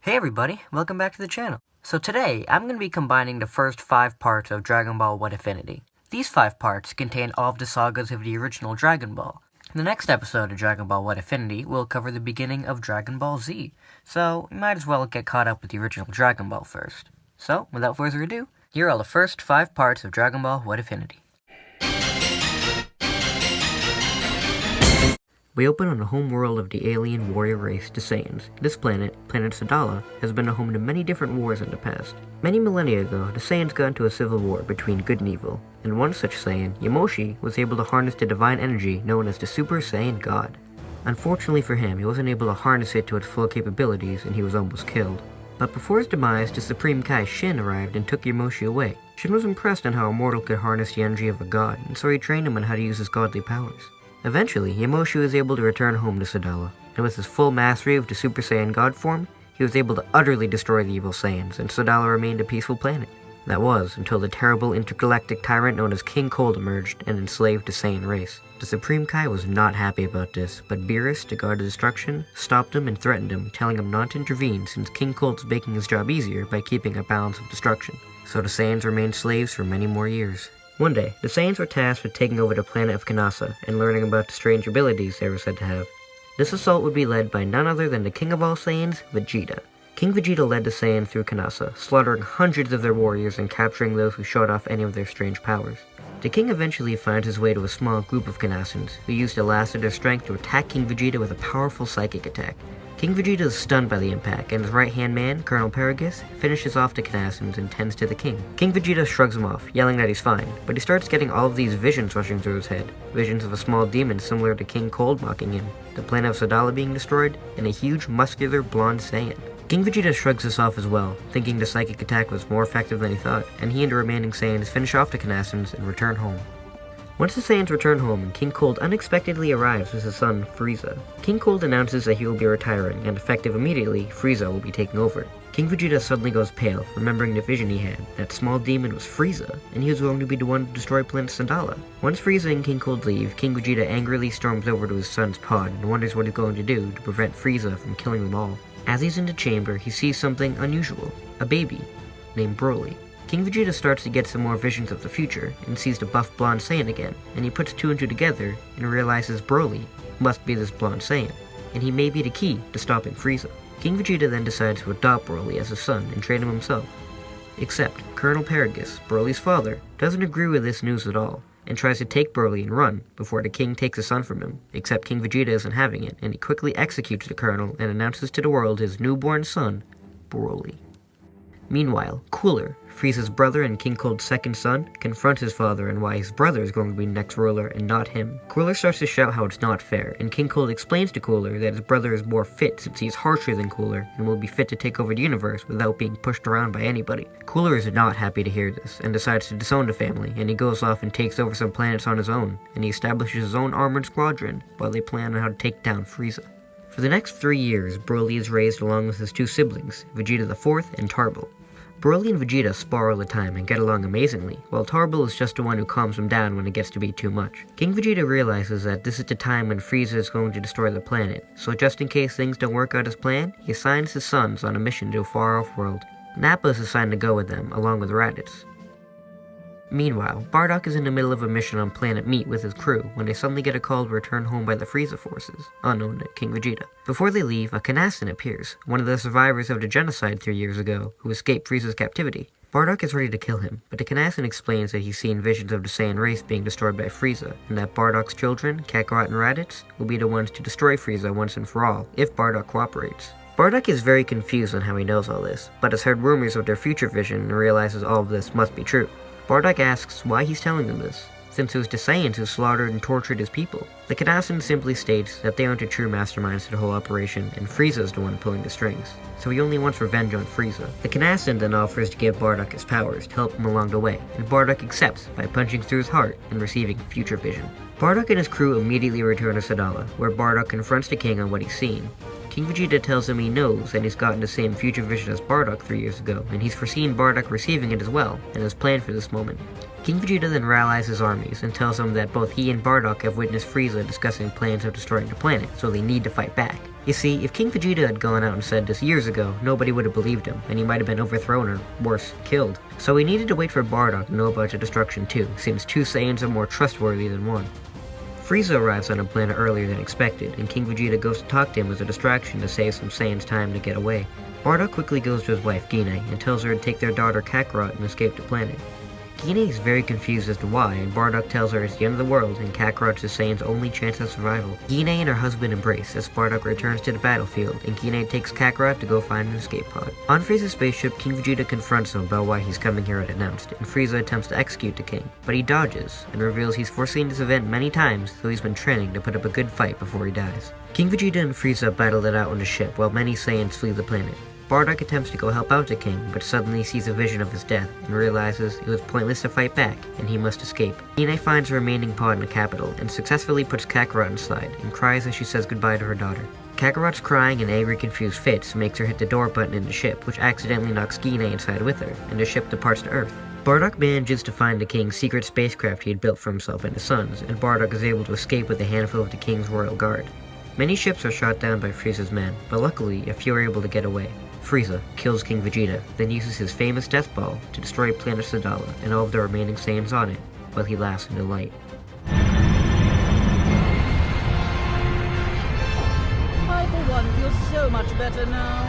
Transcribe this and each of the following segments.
Hey everybody, welcome back to the channel. So today, I'm going to be combining the first 5 parts of Dragon Ball What Ifinity. These 5 parts contain all of the sagas of the original Dragon Ball. In the next episode of Dragon Ball What Ifinity, we'll cover the beginning of Dragon Ball Z. So, you might as well get caught up with the original Dragon Ball first. So, without further ado, here are the first 5 parts of Dragon Ball What Ifinity. We open on the home world of the alien warrior race, the Saiyans. This planet, Planet Sadala, has been a home to many different wars in the past. Many millennia ago, the Saiyans got into a civil war between good and evil, and one such Saiyan, Yamoshi, was able to harness the divine energy known as the Super Saiyan God. Unfortunately for him, he wasn't able to harness it to its full capabilities, and he was almost killed. But before his demise, the Supreme Kai Shin arrived and took Yamoshi away. Shin was impressed on how a mortal could harness the energy of a god, and so he trained him on how to use his godly powers. Eventually, Yamoshi was able to return home to Sadala, and with his full mastery of the Super Saiyan God form, he was able to utterly destroy the evil Saiyans, and Sadala remained a peaceful planet. That was, until the terrible intergalactic tyrant known as King Cold emerged and enslaved the Saiyan race. The Supreme Kai was not happy about this, but Beerus, the god of destruction, stopped him and threatened him, telling him not to intervene since King Cold was making his job easier by keeping a balance of destruction. So the Saiyans remained slaves for many more years. One day, the Saiyans were tasked with taking over the planet of Kanasa and learning about the strange abilities they were said to have. This assault would be led by none other than the king of all Saiyans, Vegeta. King Vegeta led the Saiyans through Kanasa, slaughtering hundreds of their warriors and capturing those who showed off any of their strange powers. The king eventually finds his way to a small group of Kanasans, who used the last of their strength to attack King Vegeta with a powerful psychic attack. King Vegeta is stunned by the impact, and his right-hand man, Colonel Paragus, finishes off the Kanasans and tends to the king. King Vegeta shrugs him off, yelling that he's fine, but he starts getting all of these visions rushing through his head. Visions of a small demon similar to King Cold mocking him, the planet of Sadala being destroyed, and a huge, muscular, blonde Saiyan. King Vegeta shrugs this off as well, thinking the psychic attack was more effective than he thought, and he and the remaining Saiyans finish off the Kanasans and return home. Once the Saiyans return home, King Cold unexpectedly arrives with his son, Frieza. King Cold announces that he will be retiring, and effective immediately, Frieza will be taking over. King Vegeta suddenly goes pale, remembering the vision he had. That small demon was Frieza, and he was going to be the one to destroy Planet Sadala. Once Frieza and King Cold leave, King Vegeta angrily storms over to his son's pod and wonders what he's going to do to prevent Frieza from killing them all. As he's in the chamber, he sees something unusual. A baby, named Broly. King Vegeta starts to get some more visions of the future, and sees the buff blonde Saiyan again, and he puts 2 and 2 together, and realizes Broly must be this blonde Saiyan, and he may be the key to stopping Frieza. King Vegeta then decides to adopt Broly as his son and train him himself. Except, Colonel Paragus, Broly's father, doesn't agree with this news at all, and tries to take Broly and run, before the king takes his son from him, except King Vegeta isn't having it, and he quickly executes the colonel and announces to the world his newborn son, Broly. Meanwhile, Cooler, Frieza's brother and King Cold's second son, confronts his father and why his brother is going to be next ruler and not him. Cooler starts to shout how it's not fair, and King Cold explains to Cooler that his brother is more fit since he's harsher than Cooler and will be fit to take over the universe without being pushed around by anybody. Cooler is not happy to hear this and decides to disown the family, and he goes off and takes over some planets on his own, and he establishes his own armored squadron while they plan on how to take down Frieza. For the next 3 years, Broly is raised along with his 2 siblings, Vegeta IV and Tarbell. Broly and Vegeta spar all the time and get along amazingly, while Tarbell is just the one who calms him down when it gets to be too much. King Vegeta realizes that this is the time when Frieza is going to destroy the planet, so just in case things don't work out as planned, he assigns his sons on a mission to a far-off world. Nappa is assigned to go with them, along with Raditz. Meanwhile, Bardock is in the middle of a mission on Planet Meat with his crew when they suddenly get a call to return home by the Frieza forces, unknown to King Vegeta. Before they leave, a Kanasan appears, one of the survivors of the genocide 3 years ago, who escaped Frieza's captivity. Bardock is ready to kill him, but the Kanasan explains that he's seen visions of the Saiyan race being destroyed by Frieza, and that Bardock's children, Kakarot and Raditz, will be the ones to destroy Frieza once and for all, if Bardock cooperates. Bardock is very confused on how he knows all this, but has heard rumors of their future vision and realizes all of this must be true. Bardock asks why he's telling them this, since it was the Saiyans who slaughtered and tortured his people. The Kanasan simply states that they aren't the true masterminds to the whole operation, and Frieza is the one pulling the strings, so he only wants revenge on Frieza. The Kanasan then offers to give Bardock his powers to help him along the way, and Bardock accepts by punching through his heart and receiving future vision. Bardock and his crew immediately return to Sadala, where Bardock confronts the king on what he's seen. King Vegeta tells him he knows that he's gotten the same future vision as Bardock 3 years ago, and he's foreseen Bardock receiving it as well, and has planned for this moment. King Vegeta then rallies his armies and tells them that both he and Bardock have witnessed Frieza discussing plans of destroying the planet, so they need to fight back. You see, if King Vegeta had gone out and said this years ago, nobody would have believed him, and he might have been overthrown or, worse, killed. So he needed to wait for Bardock to know about the destruction too, since two Saiyans are more trustworthy than one. Frieza arrives on a planet earlier than expected, and King Vegeta goes to talk to him as a distraction to save some Saiyans time to get away. Bardock quickly goes to his wife Gine and tells her to take their daughter Kakarot and escape the planet. Gine is very confused as to why, and Bardock tells her it's the end of the world and Kakarot's the Saiyan's only chance of survival. Gine and her husband embrace as Bardock returns to the battlefield, and Gine takes Kakarot to go find an escape pod. On Frieza's spaceship, King Vegeta confronts him about why he's coming here unannounced, and Frieza attempts to execute the king, but he dodges, and reveals he's foreseen this event many times, so he's been training to put up a good fight before he dies. King Vegeta and Frieza battle it out on the ship while many Saiyans flee the planet. Bardock attempts to go help out the king, but suddenly sees a vision of his death and realizes it was pointless to fight back and he must escape. Gine finds the remaining pod in the capital and successfully puts Kakarot inside and cries as she says goodbye to her daughter. Kakarot's crying and angry confused fits makes her hit the door button in the ship, which accidentally knocks Gine inside with her, and the ship departs to Earth. Bardock manages to find the king's secret spacecraft he had built for himself and his sons, and Bardock is able to escape with a handful of the king's royal guard. Many ships are shot down by Frieza's men, but luckily a few are able to get away. Frieza kills King Vegeta, then uses his famous Death Ball to destroy planet Sadala and all of the remaining Saiyans on it, while he laughs in delight. I, for one, feel so much better now.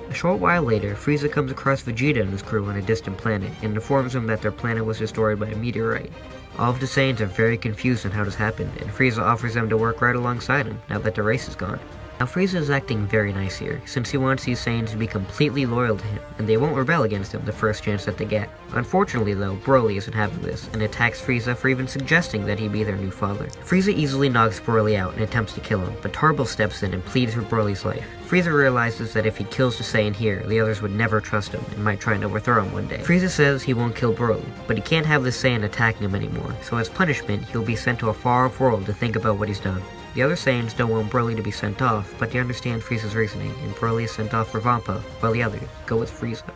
A short while later, Frieza comes across Vegeta and his crew on a distant planet and informs them that their planet was destroyed by a meteorite. All of the Saiyans are very confused on how this happened, and Frieza offers them to work right alongside him, now that the race is gone. Now Frieza is acting very nice here, since he wants these Saiyans to be completely loyal to him, and they won't rebel against him the first chance that they get. Unfortunately though, Broly isn't having this, and attacks Frieza for even suggesting that he be their new father. Frieza easily knocks Broly out and attempts to kill him, but Tarble steps in and pleads for Broly's life. Frieza realizes that if he kills the Saiyan here, the others would never trust him and might try and overthrow him one day. Frieza says he won't kill Broly, but he can't have this Saiyan attacking him anymore, so as punishment, he'll be sent to a far-off world to think about what he's done. The other Saiyans don't want Broly to be sent off, but they understand Frieza's reasoning, and Broly is sent off for Vampa, while the others go with Frieza.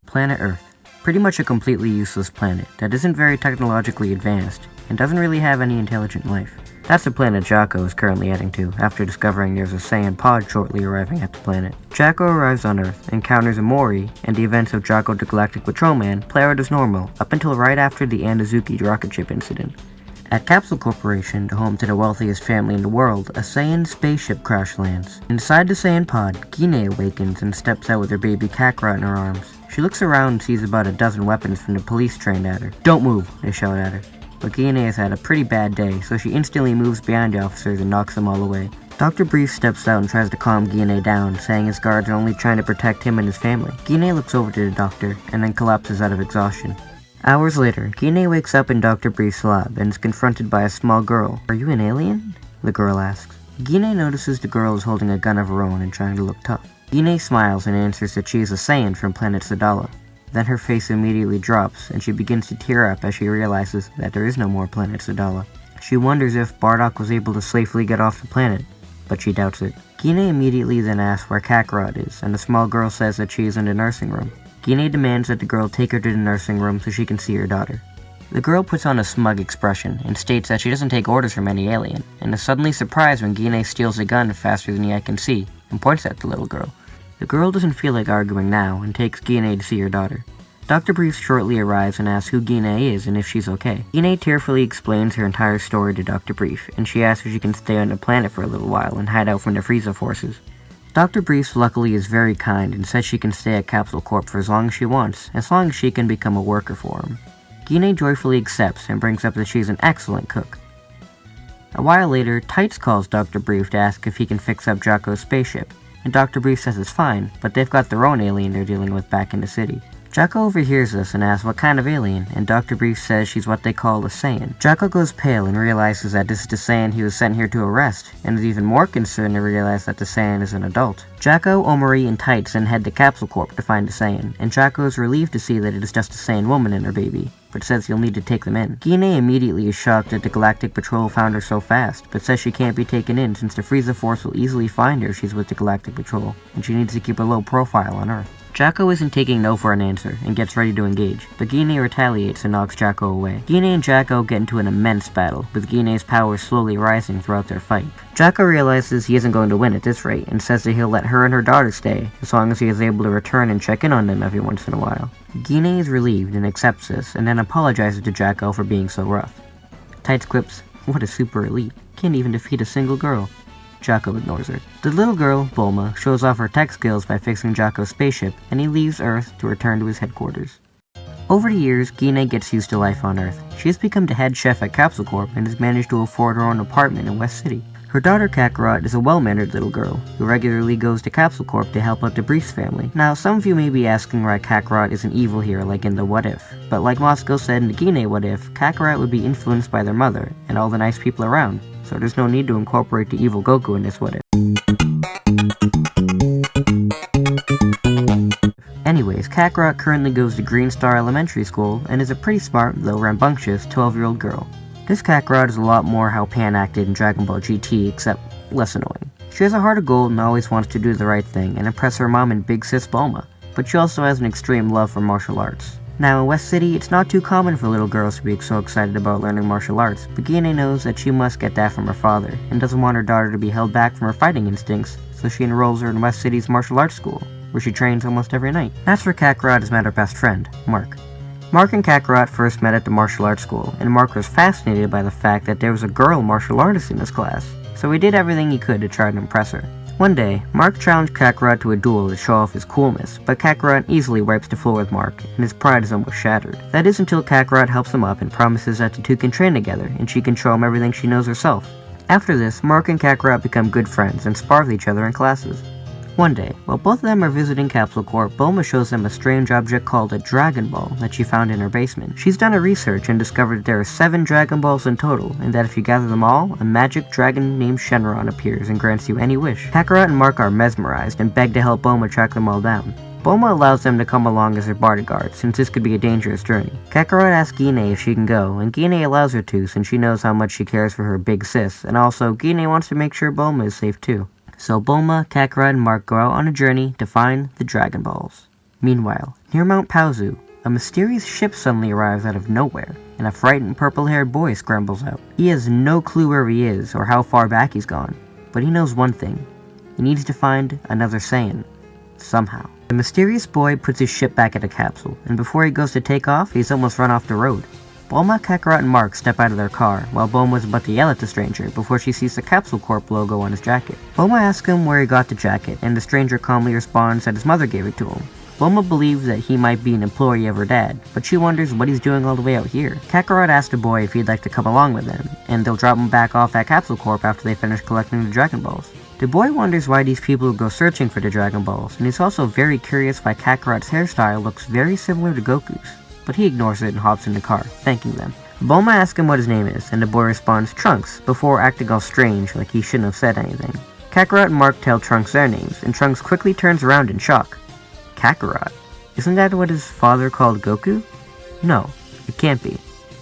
Planet Earth. Pretty much a completely useless planet that isn't very technologically advanced, and doesn't really have any intelligent life. That's the planet Jocko is currently heading to, after discovering there's a Saiyan pod shortly arriving at the planet. Jocko arrives on Earth, encounters Amori, and the events of Jocko the Galactic Patrolman play out as normal, up until right after the Anazuki rocket ship incident. At Capsule Corporation, the home to the wealthiest family in the world, a Saiyan spaceship crash lands. Inside the Saiyan pod, Gine awakens and steps out with her baby Kakarot in her arms. She looks around and sees about a dozen weapons from the police trained at her. "Don't move," they shout at her. But Gine has had a pretty bad day, so she instantly moves behind the officers and knocks them all away. Dr. Brief steps out and tries to calm Gine down, saying his guards are only trying to protect him and his family. Gine looks over to the doctor, and then collapses out of exhaustion. Hours later, Gine wakes up in Dr. Brief's lab and is confronted by a small girl. "Are you an alien?" the girl asks. Gine notices the girl is holding a gun of her own and trying to look tough. Gine smiles and answers that she is a Saiyan from planet Sadala. Then her face immediately drops, and she begins to tear up as she realizes that there is no more planet Sadala. She wonders if Bardock was able to safely get off the planet, but she doubts it. Gine immediately then asks where Kakarot is, and the small girl says that she is in the nursing room. Gine demands that the girl take her to the nursing room so she can see her daughter. The girl puts on a smug expression and states that she doesn't take orders from any alien, and is suddenly surprised when Gine steals a gun faster than the eye can see, and points at the little girl. The girl doesn't feel like arguing now, and takes Gine to see her daughter. Dr. Brief shortly arrives and asks who Gine is and if she's okay. Gine tearfully explains her entire story to Dr. Brief, and she asks if she can stay on the planet for a little while and hide out from the Frieza forces. Dr. Brief luckily is very kind and says she can stay at Capsule Corp for as long as she wants, as long as she can become a worker for him. Gine joyfully accepts and brings up that she's an excellent cook. A while later, Tights calls Dr. Brief to ask if he can fix up Jocko's spaceship, and Dr. Brief says it's fine, but they've got their own alien they're dealing with back in the city. Jocko overhears this and asks what kind of alien, and Dr. Brief says she's what they call a Saiyan. Jocko goes pale and realizes that this is the Saiyan he was sent here to arrest, and is even more concerned to realize that the Saiyan is an adult. Jocko, Omori, and Tights then head to Capsule Corp to find the Saiyan, and Jocko is relieved to see that it is just a Saiyan woman and her baby, but says he'll need to take them in. Gine immediately is shocked that the Galactic Patrol found her so fast, but says she can't be taken in since the Frieza Force will easily find her if she's with the Galactic Patrol, and she needs to keep a low profile on Earth. Jacko isn't taking no for an answer and gets ready to engage, but Guinea retaliates and knocks Jacko away. Guinea and Jacko get into an immense battle, with Guinea's power slowly rising throughout their fight. Jacko realizes he isn't going to win at this rate and says that he'll let her and her daughter stay, as long as he is able to return and check in on them every once in a while. Guinea is relieved and accepts this, and then apologizes to Jacko for being so rough. Tights quips, "What a super elite, can't even defeat a single girl." Jacko ignores her. The little girl, Bulma, shows off her tech skills by fixing Jacko's spaceship, and he leaves Earth to return to his headquarters. Over the years, Guinea gets used to life on Earth. She has become the head chef at Capsule Corp and has managed to afford her own apartment in West City. Her daughter Kakarot is a well-mannered little girl, who regularly goes to Capsule Corp to help out the Briefs family. Now, some of you may be asking why Kakarot isn't evil here like in the What If, but like Moscow said in the Guinea What If, Kakarot would be influenced by their mother, and all the nice people around, so there's no need to incorporate the evil Goku in this What If. Anyways, Kakarot currently goes to Green Star Elementary School and is a pretty smart, though rambunctious, 12-year-old girl. This Kakarot is a lot more how Pan acted in Dragon Ball GT, except less annoying. She has a heart of gold and always wants to do the right thing and impress her mom and big sis Bulma, but she also has an extreme love for martial arts. Now in West City, it's not too common for little girls to be so excited about learning martial arts, but Guinea knows that she must get that from her father, and doesn't want her daughter to be held back from her fighting instincts, so she enrolls her in West City's martial arts school, where she trains almost every night. That's where Kakarot has met her best friend, Mark. Mark and Kakarot first met at the martial arts school, and Mark was fascinated by the fact that there was a girl martial artist in his class, so he did everything he could to try to impress her. One day, Mark challenged Kakarot to a duel to show off his coolness, but Kakarot easily wipes the floor with Mark, and his pride is almost shattered. That is until Kakarot helps him up and promises that the two can train together, and she can show him everything she knows herself. After this, Mark and Kakarot become good friends and spar with each other in classes. One day, while both of them are visiting Capsule Corp, Bulma shows them a strange object called a Dragon Ball that she found in her basement. She's done her research and discovered that there are 7 Dragon Balls in total, and that if you gather them all, a magic dragon named Shenron appears and grants you any wish. Kakarot and Mark are mesmerized and beg to help Bulma track them all down. Bulma allows them to come along as her bodyguard, since this could be a dangerous journey. Kakarot asks Guinea if she can go, and Guinea allows her to since she knows how much she cares for her big sis, and also Guinea wants to make sure Bulma is safe too. So Bulma, Kakarot, and Mark go out on a journey to find the Dragon Balls. Meanwhile, near Mount Paozu, a mysterious ship suddenly arrives out of nowhere, and a frightened purple-haired boy scrambles out. He has no clue where he is or how far back he's gone, but he knows one thing. He needs to find another Saiyan. Somehow. The mysterious boy puts his ship back at the capsule, and before he goes to take off, he's almost run off the road. Bulma, Kakarot, and Mark step out of their car, while Bulma is about to yell at the stranger before she sees the Capsule Corp logo on his jacket. Bulma asks him where he got the jacket, and the stranger calmly responds that his mother gave it to him. Bulma believes that he might be an employee of her dad, but she wonders what he's doing all the way out here. Kakarot asks the boy if he'd like to come along with them, and they'll drop him back off at Capsule Corp after they finish collecting the Dragon Balls. The boy wonders why these people go searching for the Dragon Balls, and he's also very curious why Kakarot's hairstyle looks very similar to Goku's, but he ignores it and hops in the car, thanking them. Bulma asks him what his name is, and the boy responds Trunks, before acting all strange like he shouldn't have said anything. Kakarot and Mark tell Trunks their names, and Trunks quickly turns around in shock. Kakarot? Isn't that what his father called Goku? No, it can't be.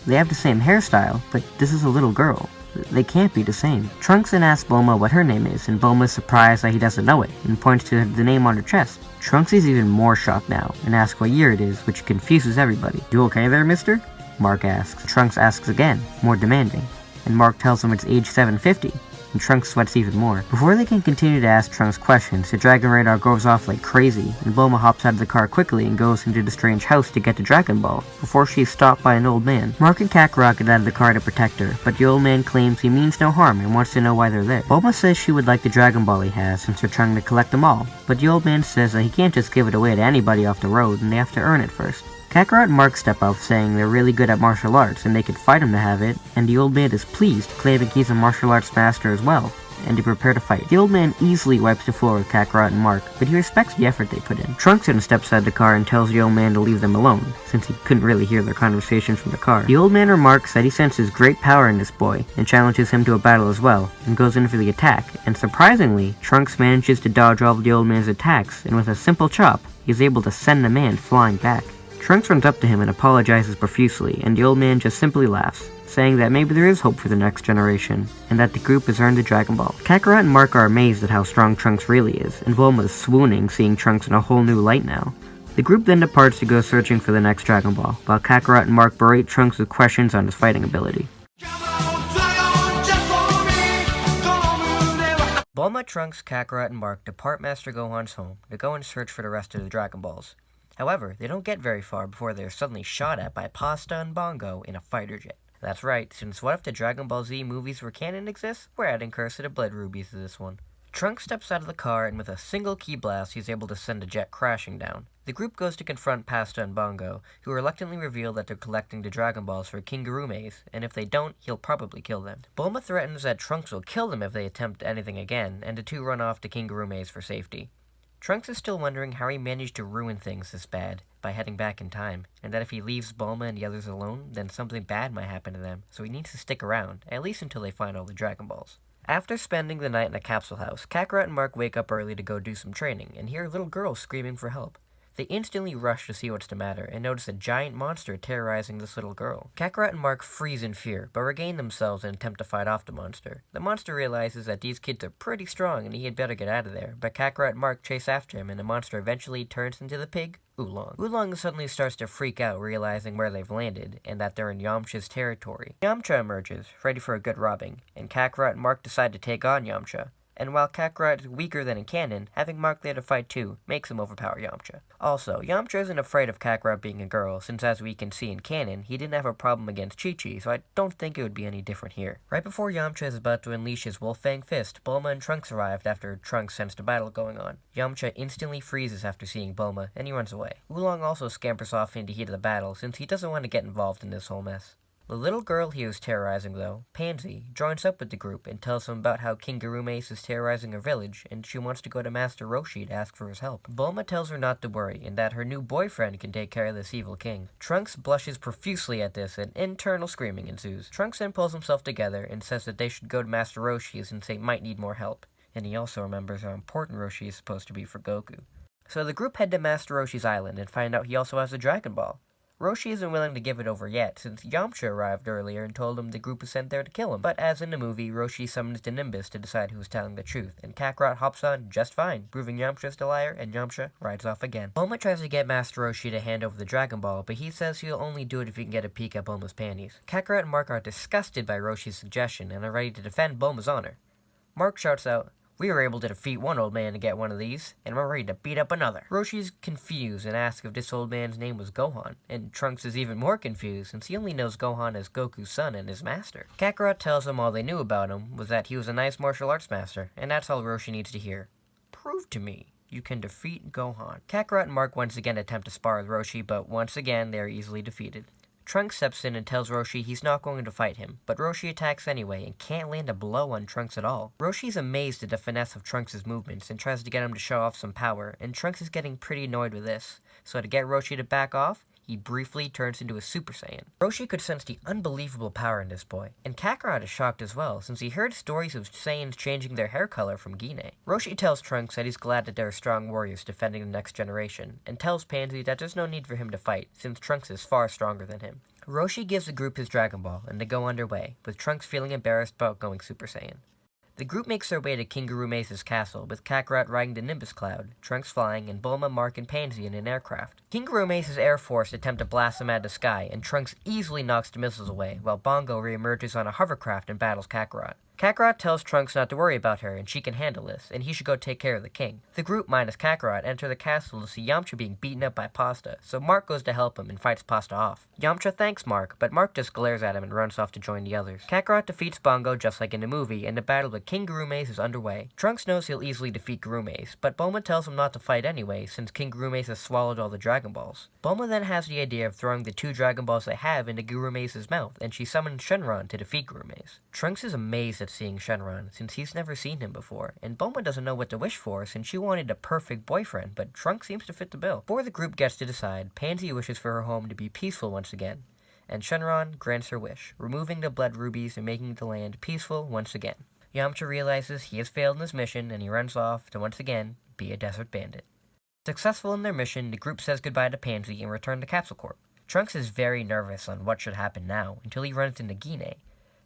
They have the same hairstyle, but this is a little girl. They can't be the same. Trunks then asks Bulma what her name is, and Bulma is surprised that he doesn't know it, and points to the name on her chest. Trunks is even more shocked now, and asks what year it is, which confuses everybody. "You okay there, mister?" Mark asks. Trunks asks again, more demanding, and Mark tells him it's age 750, and Trunks sweats even more. Before they can continue to ask Trunks questions, the Dragon Radar goes off like crazy, and Bulma hops out of the car quickly and goes into the strange house to get the Dragon Ball, before she is stopped by an old man. Mark and Kakarot get out of the car to protect her, but the old man claims he means no harm and wants to know why they're there. Bulma says she would like the Dragon Ball he has since they're trying to collect them all, but the old man says that he can't just give it away to anybody off the road and they have to earn it first. Kakarot and Mark step up, saying they're really good at martial arts and they could fight him to have it, and the old man is pleased, claiming he's a martial arts master as well, and they prepare to fight. The old man easily wipes the floor with Kakarot and Mark, but he respects the effort they put in. Trunks then steps out of the car and tells the old man to leave them alone, since he couldn't really hear their conversation from the car. The old man remarks that he senses great power in this boy, and challenges him to a battle as well, and goes in for the attack, and surprisingly, Trunks manages to dodge all of the old man's attacks, and with a simple chop, he's able to send the man flying back. Trunks runs up to him and apologizes profusely, and the old man just simply laughs, saying that maybe there is hope for the next generation, and that the group has earned the Dragon Ball. Kakarot and Mark are amazed at how strong Trunks really is, and Bulma is swooning seeing Trunks in a whole new light now. The group then departs to go searching for the next Dragon Ball, while Kakarot and Mark berate Trunks with questions on his fighting ability. Bulma, Trunks, Kakarot, and Mark depart Master Gohan's home to go and search for the rest of the Dragon Balls. However, they don't get very far before they are suddenly shot at by Pasta and Bongo in a fighter jet. That's right, since what if the Dragon Ball Z movies where canon exists, we're adding cursed blood rubies to this one. Trunks steps out of the car and with a single key blast he's able to send a jet crashing down. The group goes to confront Pasta and Bongo, who reluctantly reveal that they're collecting the Dragon Balls for King Gurume's, and if they don't, he'll probably kill them. Bulma threatens that Trunks will kill them if they attempt anything again, and the two run off to King Gurume's for safety. Trunks is still wondering how he managed to ruin things this bad by heading back in time, and that if he leaves Bulma and the others alone, then something bad might happen to them, so he needs to stick around, at least until they find all the Dragon Balls. After spending the night in a capsule house, Kakarot and Mark wake up early to go do some training, and hear a little girl screaming for help. They instantly rush to see what's the matter, and notice a giant monster terrorizing this little girl. Kakarot and Mark freeze in fear, but regain themselves and attempt to fight off the monster. The monster realizes that these kids are pretty strong and he had better get out of there, but Kakarot and Mark chase after him and the monster eventually turns into the pig, Oolong. Oolong suddenly starts to freak out, realizing where they've landed, and that they're in Yamcha's territory. Yamcha emerges, ready for a good robbing, and Kakarot and Mark decide to take on Yamcha. And while Kakarot is weaker than in canon, having Mark there to fight too makes him overpower Yamcha. Also, Yamcha isn't afraid of Kakarot being a girl, since as we can see in canon, he didn't have a problem against Chi-Chi, so I don't think it would be any different here. Right before Yamcha is about to unleash his Wolf-Fang Fist, Bulma and Trunks arrived after Trunks sensed a battle going on. Yamcha instantly freezes after seeing Bulma, and he runs away. Oolong also scampers off into heat of the battle, since he doesn't want to get involved in this whole mess. The little girl he was terrorizing, though, Pansy, joins up with the group and tells them about how King Gurume's is terrorizing her village, and she wants to go to Master Roshi to ask for his help. Bulma tells her not to worry, and that her new boyfriend can take care of this evil king. Trunks blushes profusely at this, and internal screaming ensues. Trunks then pulls himself together and says that they should go to Master Roshi since they might need more help, and he also remembers how important Roshi is supposed to be for Goku. So the group head to Master Roshi's island and find out he also has a Dragon Ball. Roshi isn't willing to give it over yet, since Yamcha arrived earlier and told him the group was sent there to kill him. But as in the movie, Roshi summons the Nimbus to decide who is telling the truth, and Kakarot hops on just fine, proving Yamcha's the liar, and Yamcha rides off again. Bulma tries to get Master Roshi to hand over the Dragon Ball, but he says he'll only do it if he can get a peek at Bulma's panties. Kakarot and Mark are disgusted by Roshi's suggestion and are ready to defend Bulma's honor. Mark shouts out, "We were able to defeat one old man to get one of these, and we're ready to beat up another." Roshi's confused and asks if this old man's name was Gohan, and Trunks is even more confused since he only knows Gohan as Goku's son and his master. Kakarot tells him all they knew about him was that he was a nice martial arts master, and that's all Roshi needs to hear. Prove to me you can defeat Gohan. Kakarot and Mark once again attempt to spar with Roshi, but once again they are easily defeated. Trunks steps in and tells Roshi he's not going to fight him, but Roshi attacks anyway and can't land a blow on Trunks at all. Roshi's amazed at the finesse of Trunks' movements and tries to get him to show off some power, and Trunks is getting pretty annoyed with this, so to get Roshi to back off, he briefly turns into a Super Saiyan. Roshi could sense the unbelievable power in this boy, and Kakarot is shocked as well, since he heard stories of Saiyans changing their hair color from Gine. Roshi tells Trunks that he's glad that there are strong warriors defending the next generation, and tells Pansy that there's no need for him to fight, since Trunks is far stronger than him. Roshi gives the group his Dragon Ball, and they go underway, with Trunks feeling embarrassed about going Super Saiyan. The group makes their way to King Gurume's castle, with Kakarot riding the Nimbus Cloud, Trunks flying, and Bulma, Mark, and Pansy in an aircraft. King Gurume's Air Force attempt to blast them out of the sky, and Trunks easily knocks the missiles away, while Bongo reemerges on a hovercraft and battles Kakarot. Kakarot tells Trunks not to worry about her and she can handle this, and he should go take care of the king. The group, minus Kakarot, enter the castle to see Yamcha being beaten up by Pasta, so Mark goes to help him and fights Pasta off. Yamcha thanks Mark, but Mark just glares at him and runs off to join the others. Kakarot defeats Bongo just like in the movie, and the battle with King Gurume's is underway. Trunks knows he'll easily defeat Gurume's, but Bulma tells him not to fight anyway, since King Gurume's has swallowed all the Dragon Balls. Bulma then has the idea of throwing the 2 Dragon Balls they have into Gurume's mouth, and she summons Shenron to defeat Gurume's. Trunks is amazed at seeing Shenron, since he's never seen him before, and Bulma doesn't know what to wish for since she wanted a perfect boyfriend, but Trunks seems to fit the bill. Before the group gets to decide, Pansy wishes for her home to be peaceful once again, and Shenron grants her wish, removing the blood rubies and making the land peaceful once again. Yamcha realizes he has failed in his mission and he runs off to once again be a desert bandit. Successful in their mission, the group says goodbye to Pansy and return to Capsule Corp. Trunks is very nervous on what should happen now until he runs into Guinea.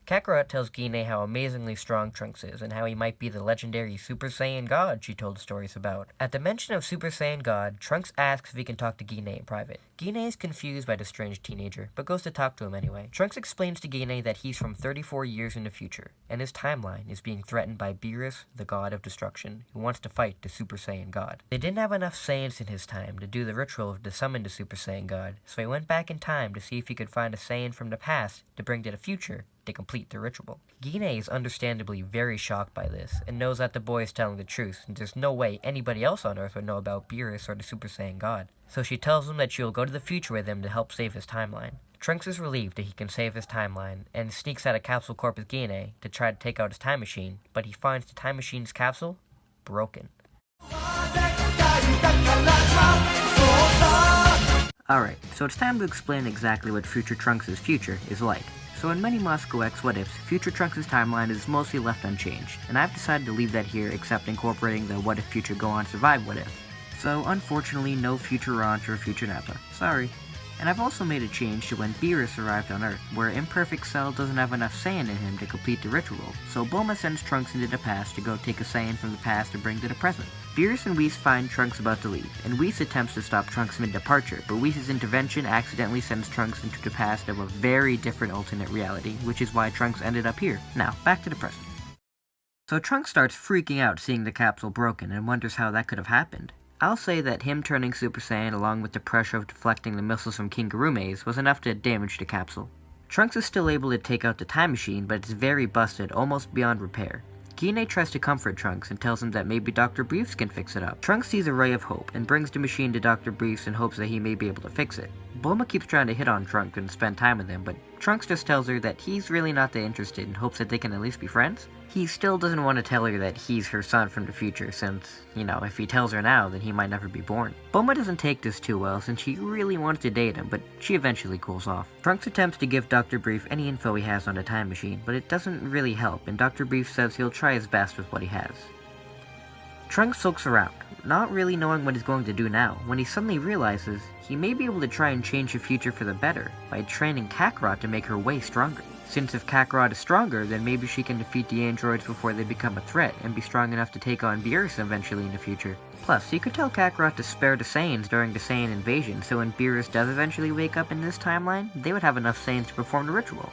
Kakarot tells Guinea how amazingly strong Trunks is and how he might be the legendary Super Saiyan God she told stories about. At the mention of Super Saiyan God, Trunks asks if he can talk to Guinea in private. Guinea is confused by the strange teenager, but goes to talk to him anyway. Trunks explains to Guinea that he's from 34 years in the future, and his timeline is being threatened by Beerus, the God of Destruction, who wants to fight the Super Saiyan God. They didn't have enough Saiyans in his time to do the ritual to summon the Super Saiyan God, so he went back in time to see if he could find a Saiyan from the past to bring to the future to complete the ritual. Guinea is understandably very shocked by this, and knows that the boy is telling the truth, and there's no way anybody else on Earth would know about Beerus or the Super Saiyan God. So she tells him that she will go to the future with him to help save his timeline. Trunks is relieved that he can save his timeline, and sneaks out of Capsule Corp with Guinea to try to take out his time machine, but he finds the time machine's capsule broken. Alright, so it's time to explain exactly what future Trunks' future is like. So in many Moscow X What Ifs, future Trunks' timeline is mostly left unchanged, and I've decided to leave that here except incorporating the What If Future Go On Survive What If. So unfortunately no future Ranch or future Nappa, sorry. And I've also made a change to when Beerus arrived on Earth, where Imperfect Cell doesn't have enough Saiyan in him to complete the ritual, so Bulma sends Trunks into the past to go take a Saiyan from the past to bring to the present. Beerus and Whis find Trunks about to leave, and Whis attempts to stop Trunks mid-departure, but Whis' intervention accidentally sends Trunks into the past of a very different alternate reality, which is why Trunks ended up here. Now, back to the present. So Trunks starts freaking out seeing the capsule broken and wonders how that could have happened. I'll say that him turning Super Saiyan along with the pressure of deflecting the missiles from King Gurume's was enough to damage the capsule. Trunks is still able to take out the time machine, but it's very busted, almost beyond repair. Guinea tries to comfort Trunks and tells him that maybe Dr. Briefs can fix it up. Trunks sees a ray of hope and brings the machine to Dr. Briefs in hopes that he may be able to fix it. Bulma keeps trying to hit on Trunks and spend time with him, but Trunks just tells her that he's really not that interested and hopes that they can at least be friends. He still doesn't want to tell her that he's her son from the future since, if he tells her now, then he might never be born. Bulma doesn't take this too well since she really wants to date him, but she eventually cools off. Trunks attempts to give Dr. Brief any info he has on the time machine, but it doesn't really help, and Dr. Brief says he'll try his best with what he has. Trunks looks around, not really knowing what he's going to do now, when he suddenly realizes he may be able to try and change the future for the better by training Kakarot to make her way stronger. Since if Kakarot is stronger, then maybe she can defeat the androids before they become a threat and be strong enough to take on Beerus eventually in the future. Plus, you could tell Kakarot to spare the Saiyans during the Saiyan invasion, so when Beerus does eventually wake up in this timeline, they would have enough Saiyans to perform the ritual.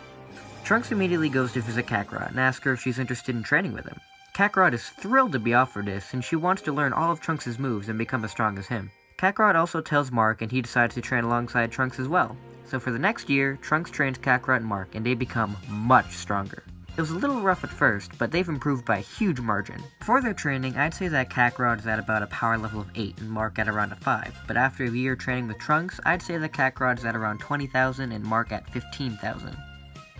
Trunks immediately goes to visit Kakarot and asks her if she's interested in training with him. Kakarot is thrilled to be offered this, and she wants to learn all of Trunks' moves and become as strong as him. Kakarot also tells Mark, and he decides to train alongside Trunks as well. So for the next year, Trunks trains Kakarot and Mark, and they become much stronger. It was a little rough at first, but they've improved by a huge margin. Before their training, I'd say that Kakarot is at about a power level of 8 and Mark at around a 5, but after a year training with Trunks, I'd say that Kakarot is at around 20,000 and Mark at 15,000.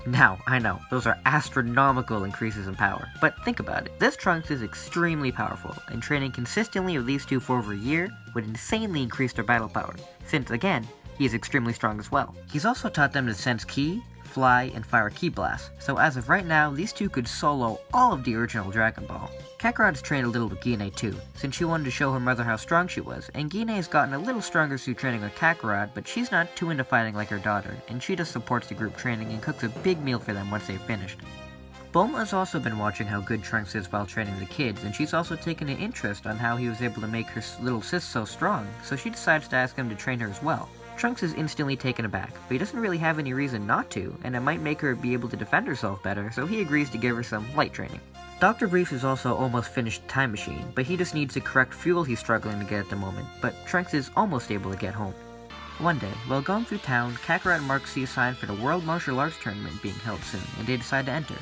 Now, I know, those are astronomical increases in power, but think about it. This Trunks is extremely powerful, and training consistently with these two for over a year would insanely increase their battle power, since again, he is extremely strong as well. He's also taught them to sense ki, fly, and fire ki blast, so as of right now, these two could solo all of the original Dragon Ball. Kakarot's trained a little with Guinea too, since she wanted to show her mother how strong she was, and Guinea has gotten a little stronger through training with Kakarot, but she's not too into fighting like her daughter, and she just supports the group training and cooks a big meal for them once they've finished. Bulma has also been watching how good Trunks is while training the kids, and she's also taken an interest on how he was able to make her little sis so strong, so she decides to ask him to train her as well. Trunks is instantly taken aback, but he doesn't really have any reason not to, and it might make her be able to defend herself better, so he agrees to give her some light training. Dr. Briefs is also almost finished the time machine, but he just needs the correct fuel he's struggling to get at the moment, but Trunks is almost able to get home. One day, while going through town, Kakarot and Mark see a sign for the World Martial Arts Tournament being held soon, and they decide to enter.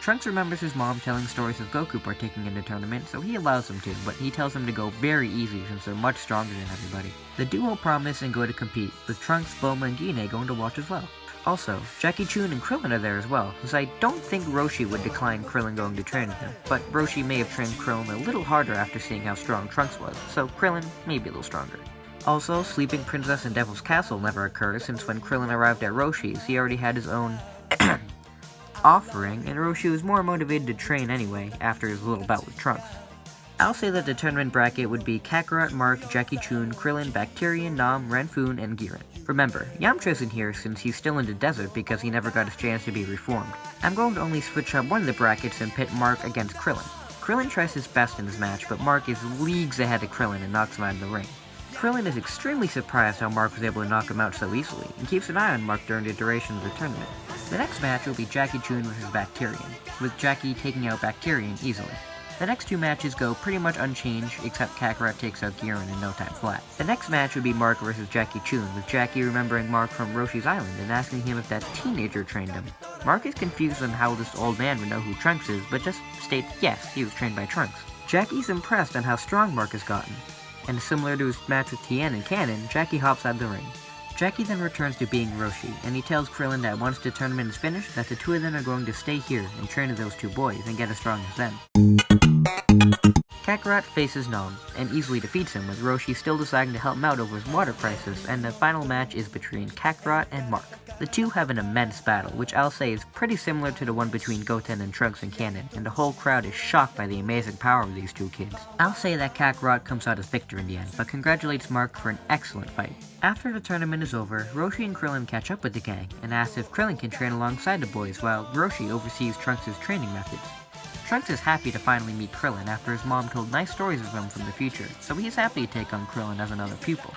Trunks remembers his mom telling stories of Goku partaking in the tournament, so he allows them to, but he tells them to go very easy since they're much stronger than everybody. The duo promise and go to compete, with Trunks, Bulma, and Guinea going to watch as well. Also, Jackie Chun and Krillin are there as well, since I don't think Roshi would decline Krillin going to train with him, but Roshi may have trained Krillin a little harder after seeing how strong Trunks was, so Krillin may be a little stronger. Also, Sleeping Princess in Devil's Castle never occurs, since when Krillin arrived at Roshi's, he already had his own offering, and Roshi was more motivated to train anyway after his little bout with Trunks. I'll say that the tournament bracket would be Kakarot, Mark, Jackie Chun, Krillin, Bacterian, Nom, Renfun, and Giran. Remember, Yamcha's in here since he's still in the desert because he never got his chance to be reformed. I'm going to only switch up one of the brackets and pit Mark against Krillin. Krillin tries his best in this match, but Mark is leagues ahead of Krillin and knocks him out of the ring. Krillin is extremely surprised how Mark was able to knock him out so easily, and keeps an eye on Mark during the duration of the tournament. The next match will be Jackie Chun vs Bacterian, with Jackie taking out Bacterian easily. The next two matches go pretty much unchanged, except Kakarot takes out Giran in no time flat. The next match would be Mark vs Jackie Chun, with Jackie remembering Mark from Roshi's Island and asking him if that teenager trained him. Mark is confused on how this old man would know who Trunks is, but just states yes, he was trained by Trunks. Jackie's impressed on how strong Mark has gotten, and similar to his match with Tien and Cannon, Jackie hops out of the ring. Jackie then returns to being Roshi, and he tells Krillin that once the tournament is finished, that the two of them are going to stay here and train with those two boys and get as strong as them. Kakarot faces Nom, and easily defeats him, with Roshi still deciding to help him out over his water crisis, and the final match is between Kakarot and Mark. The two have an immense battle, which I'll say is pretty similar to the one between Goten and Trunks and Cannon, and the whole crowd is shocked by the amazing power of these two kids. I'll say that Kakarot comes out as victor in the end, but congratulates Mark for an excellent fight. After the tournament is over, Roshi and Krillin catch up with the gang, and ask if Krillin can train alongside the boys while Roshi oversees Trunks' training methods. Trunks is happy to finally meet Krillin after his mom told nice stories of him from the future, so he's happy to take on Krillin as another pupil.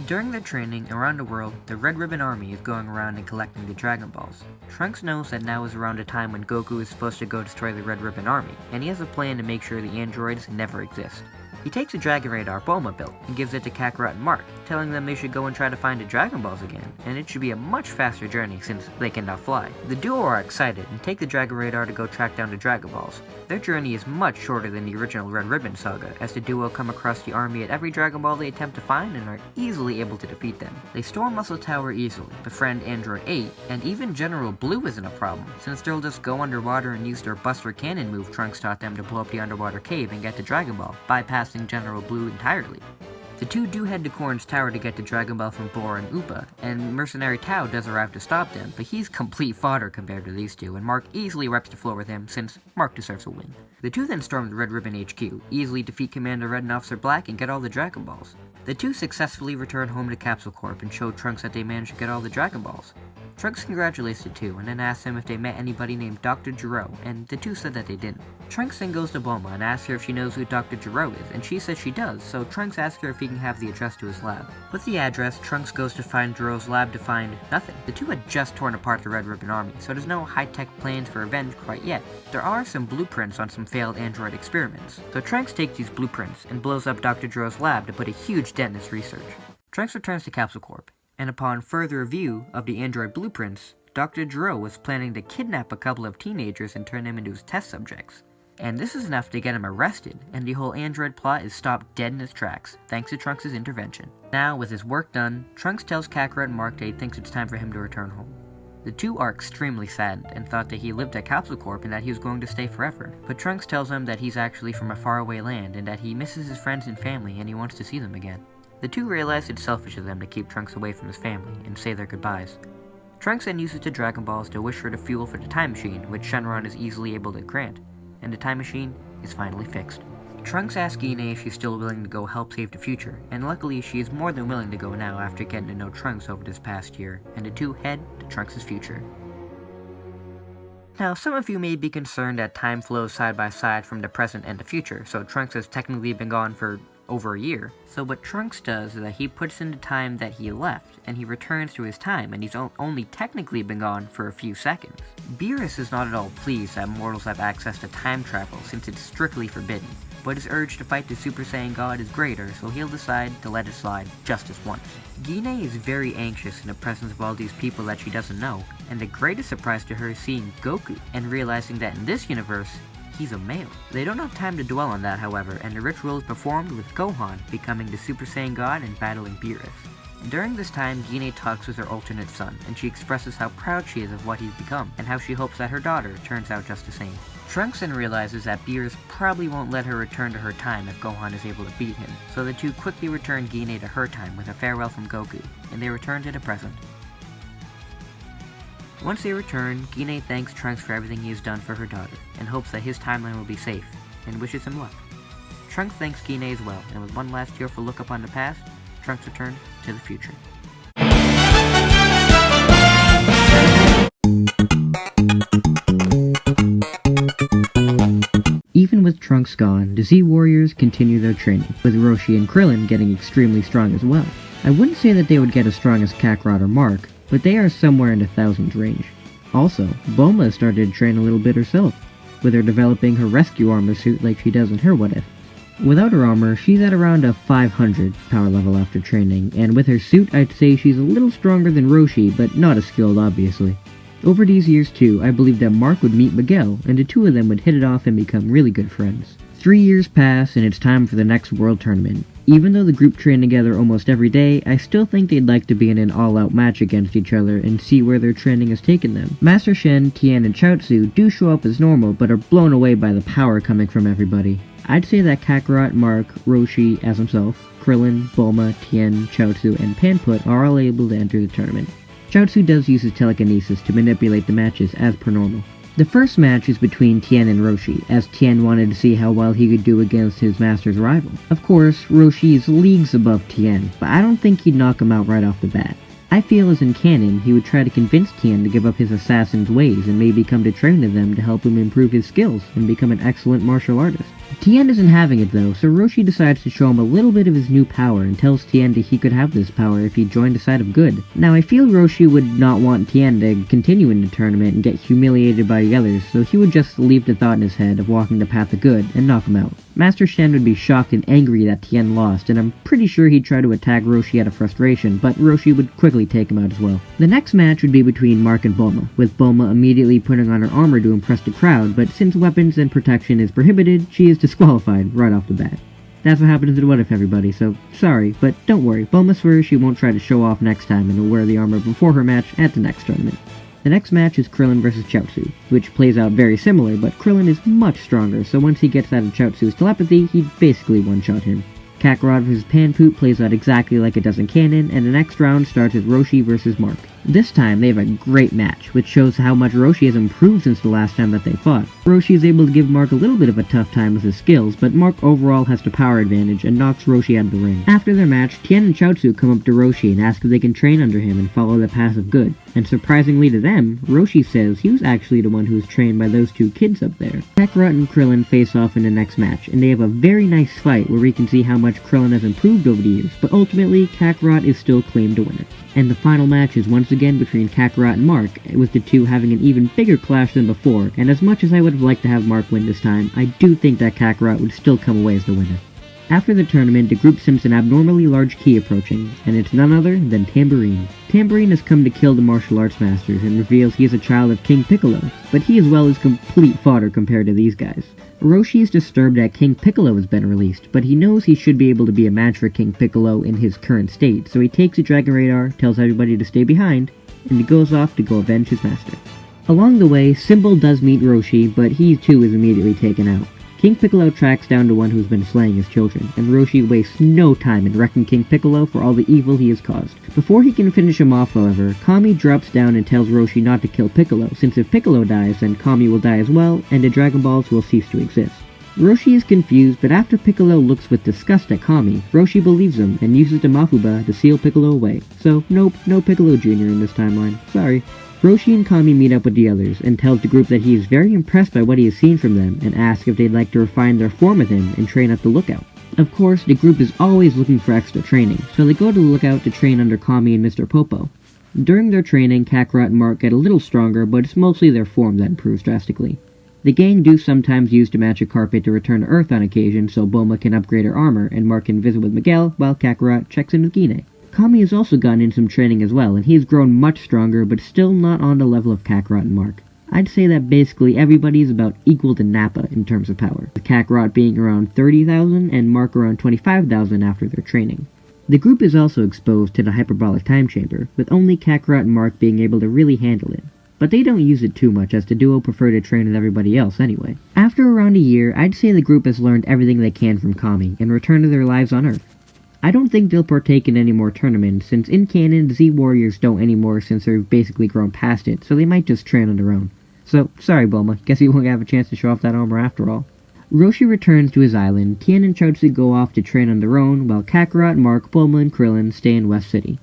During their training around the world, the Red Ribbon Army is going around and collecting the Dragon Balls. Trunks knows that now is around a time when Goku is supposed to go destroy the Red Ribbon Army, and he has a plan to make sure the androids never exist. He takes a Dragon Radar Bulma built and gives it to Kakarot and Mark, telling them they should go and try to find the Dragon Balls again, and it should be a much faster journey since they can now fly. The duo are excited and take the Dragon Radar to go track down the Dragon Balls. Their journey is much shorter than the original Red Ribbon saga, as the duo come across the army at every Dragon Ball they attempt to find and are easily able to defeat them. They storm Muscle Tower easily, befriend Android 8, and even General Blue isn't a problem, since they'll just go underwater and use their Buster Cannon move Trunks taught them to blow up the underwater cave and get to Dragon Ball, bypassing General Blue entirely. The two do head to Korn's tower to get the Dragon Ball from Bora and Upa, and Mercenary Tao does arrive to stop them, but he's complete fodder compared to these two, and Mark easily wipes the floor with him, since Mark deserves a win. The two then storm the Red Ribbon HQ, easily defeat Commander Red and Officer Black, and get all the Dragon Balls. The two successfully return home to Capsule Corp and show Trunks that they managed to get all the Dragon Balls. Trunks congratulates the two, and then asks them if they met anybody named Dr. Gero, and the two said that they didn't. Trunks then goes to Bulma and asks her if she knows who Dr. Gero is, and she says she does, so Trunks asks her if he can have the address to his lab. With the address, Trunks goes to find Gero's lab to find nothing. The two had just torn apart the Red Ribbon Army, so there's no high-tech plans for revenge quite yet. There are some blueprints on some failed android experiments, so Trunks takes these blueprints and blows up Dr. Gero's lab to put a huge dent in his research. Trunks returns to Capsule Corp, and upon further review of the android blueprints, Dr. Gero was planning to kidnap a couple of teenagers and turn them into his test subjects. And this is enough to get him arrested, and the whole android plot is stopped dead in its tracks, thanks to Trunks' intervention. Now, with his work done, Trunks tells Kakarot and Mark that he thinks it's time for him to return home. The two are extremely saddened and thought that he lived at Capsule Corp and that he was going to stay forever, but Trunks tells them that he's actually from a faraway land and that he misses his friends and family and he wants to see them again. The two realize it's selfish of them to keep Trunks away from his family and say their goodbyes. Trunks then uses the Dragon Balls to wish for the fuel for the time machine, which Shenron is easily able to grant, and the time machine is finally fixed. Trunks asks Gine if she's still willing to go help save the future, and luckily she is more than willing to go now after getting to know Trunks over this past year, and the two head to Trunks' future. Now, some of you may be concerned that time flows side by side from the present and the future, so Trunks has technically been gone for over a year. So what Trunks does is that he puts in the time that he left, and he returns to his time, and he's only technically been gone for a few seconds. Beerus is not at all pleased that mortals have access to time travel, since it's strictly forbidden, but his urge to fight the Super Saiyan God is greater, so he'll decide to let it slide just this once. Gine is very anxious in the presence of all these people that she doesn't know, and the greatest surprise to her is seeing Goku, and realizing that in this universe, he's a male. They don't have time to dwell on that, however, and the ritual is performed with Gohan becoming the Super Saiyan God and battling Beerus. During this time, Gine talks with her alternate son, and she expresses how proud she is of what he's become, and how she hopes that her daughter turns out just the same. Trunks then realizes that Beerus probably won't let her return to her time if Gohan is able to beat him, so the two quickly return Gine to her time with a farewell from Goku, and they return to the present. Once they return, Gine thanks Trunks for everything he has done for her daughter, and hopes that his timeline will be safe, and wishes him luck. Trunks thanks Gine as well, and with one last tearful look upon the past, Trunks returned to the future. Even with Trunks gone, the Z Warriors continue their training, with Roshi and Krillin getting extremely strong as well. I wouldn't say that they would get as strong as Kakarot or Mark, but they are somewhere in the thousands range. Also, Bulma started to train a little bit herself, with her developing her rescue armor suit like she does in her What If. Without her armor, she's at around a 500 power level after training, and with her suit I'd say she's a little stronger than Roshi, but not as skilled obviously. Over these years too, I believe that Mark would meet Miguel, and the two of them would hit it off and become really good friends. 3 years pass, and it's time for the next World Tournament. Even though the group train together almost every day, I still think they'd like to be in an all-out match against each other and see where their training has taken them. Master Shen, Tien, and Chaozu do show up as normal, but are blown away by the power coming from everybody. I'd say that Kakarot, Mark, Roshi as himself, Krillin, Bulma, Tien, Chaozu, and Panput are all able to enter the tournament. Chaozu does use his telekinesis to manipulate the matches as per normal. The first match is between Tien and Roshi, as Tien wanted to see how well he could do against his master's rival. Of course, Roshi is leagues above Tien, but I don't think he'd knock him out right off the bat. I feel as in canon, he would try to convince Tien to give up his assassin's ways and maybe come to train with them to help him improve his skills and become an excellent martial artist. Tien isn't having it though, so Roshi decides to show him a little bit of his new power and tells Tien that he could have this power if he joined the side of good. Now I feel Roshi would not want Tien to continue in the tournament and get humiliated by the others, so he would just leave the thought in his head of walking the path of good and knock him out. Master Shen would be shocked and angry that Tien lost, and I'm pretty sure he'd try to attack Roshi out of frustration, but Roshi would quickly take him out as well. The next match would be between Mark and Bulma, with Bulma immediately putting on her armor to impress the crowd, but since weapons and protection is prohibited, she is disqualified right off the bat. That's what happens to the What If everybody, so sorry, but don't worry, Bulma swears she won't try to show off next time and will wear the armor before her match at the next tournament. The next match is Krillin vs Chaozu, which plays out very similar, but Krillin is much stronger, so once he gets out of Chaozu's telepathy, he basically one-shot him. Kakarot vs Panpoot plays out exactly like it does in canon, and the next round starts with Roshi vs Mark. This time, they have a great match, which shows how much Roshi has improved since the last time that they fought. Roshi is able to give Mark a little bit of a tough time with his skills, but Mark overall has the power advantage and knocks Roshi out of the ring. After their match, Tien and Chaozu come up to Roshi and ask if they can train under him and follow the path of good. And surprisingly to them, Roshi says he was actually the one who was trained by those two kids up there. Kakarot and Krillin face off in the next match, and they have a very nice fight where we can see how much Krillin has improved over the years, but ultimately, Kakarot is still claimed to win it. And the final match is once again between Kakarot and Mark, with the two having an even bigger clash than before, and as much as I would have liked to have Mark win this time, I do think that Kakarot would still come away as the winner. After the tournament, the group sense an abnormally large key approaching, and it's none other than Tambourine. Tambourine has come to kill the martial arts masters and reveals he is a child of King Piccolo, but he as well is complete fodder compared to these guys. Roshi is disturbed that King Piccolo has been released, but he knows he should be able to be a match for King Piccolo in his current state, so he takes a Dragon Radar, tells everybody to stay behind, and he goes off to go avenge his master. Along the way, Symbol does meet Roshi, but he too is immediately taken out. King Piccolo tracks down the one who's been slaying his children, and Roshi wastes no time in wrecking King Piccolo for all the evil he has caused. Before he can finish him off, however, Kami drops down and tells Roshi not to kill Piccolo, since if Piccolo dies, then Kami will die as well, and the Dragon Balls will cease to exist. Roshi is confused, but after Piccolo looks with disgust at Kami, Roshi believes him and uses the Mafuba to seal Piccolo away. So, nope, no Piccolo Jr. in this timeline. Sorry. Roshi and Kami meet up with the others, and tells the group that he is very impressed by what he has seen from them, and asks if they'd like to refine their form with him and train at the lookout. Of course, the group is always looking for extra training, so they go to the lookout to train under Kami and Mr. Popo. During their training, Kakarot and Mark get a little stronger, but it's mostly their form that improves drastically. The gang do sometimes use the magic carpet to return to Earth on occasion, so Bulma can upgrade her armor, and Mark can visit with Miguel, while Kakarot checks in with Gine. Kami has also gotten in some training as well, and he has grown much stronger, but still not on the level of Kakarot and Mark. I'd say that basically everybody is about equal to Nappa in terms of power, with Kakarot being around 30,000 and Mark around 25,000 after their training. The group is also exposed to the hyperbolic time chamber, with only Kakarot and Mark being able to really handle it. But they don't use it too much, as the duo prefer to train with everybody else anyway. After around a year, I'd say the group has learned everything they can from Kami, and returned to their lives on Earth. I don't think they'll partake in any more tournaments, since in canon, the Z Warriors don't anymore since they've basically grown past it, so they might just train on their own. So, sorry Bulma, guess you won't have a chance to show off that armor after all. Roshi returns to his island. Tien and Chaozu go off to train on their own, while Kakarot, Mark, Bulma, and Krillin stay in West City.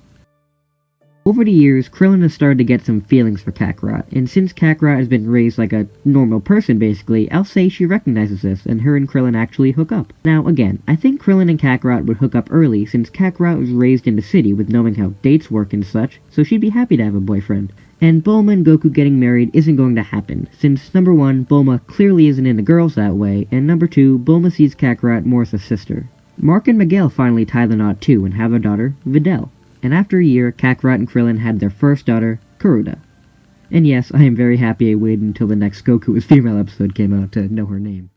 Over the years, Krillin has started to get some feelings for Kakarot, and since Kakarot has been raised like a normal person basically, I'll say she recognizes this, and her and Krillin actually hook up. Now again, I think Krillin and Kakarot would hook up early since Kakarot was raised in the city with knowing how dates work and such, so she'd be happy to have a boyfriend. And Bulma and Goku getting married isn't going to happen, since number 1, Bulma clearly isn't into girls that way, and number 2, Bulma sees Kakarot more as a sister. Mark and Miguel finally tie the knot too and have a daughter, Videl. And after a year, Kakarot and Krillin had their first daughter, Kuruda. And yes, I am very happy I waited until the next Goku is Female episode came out to know her name.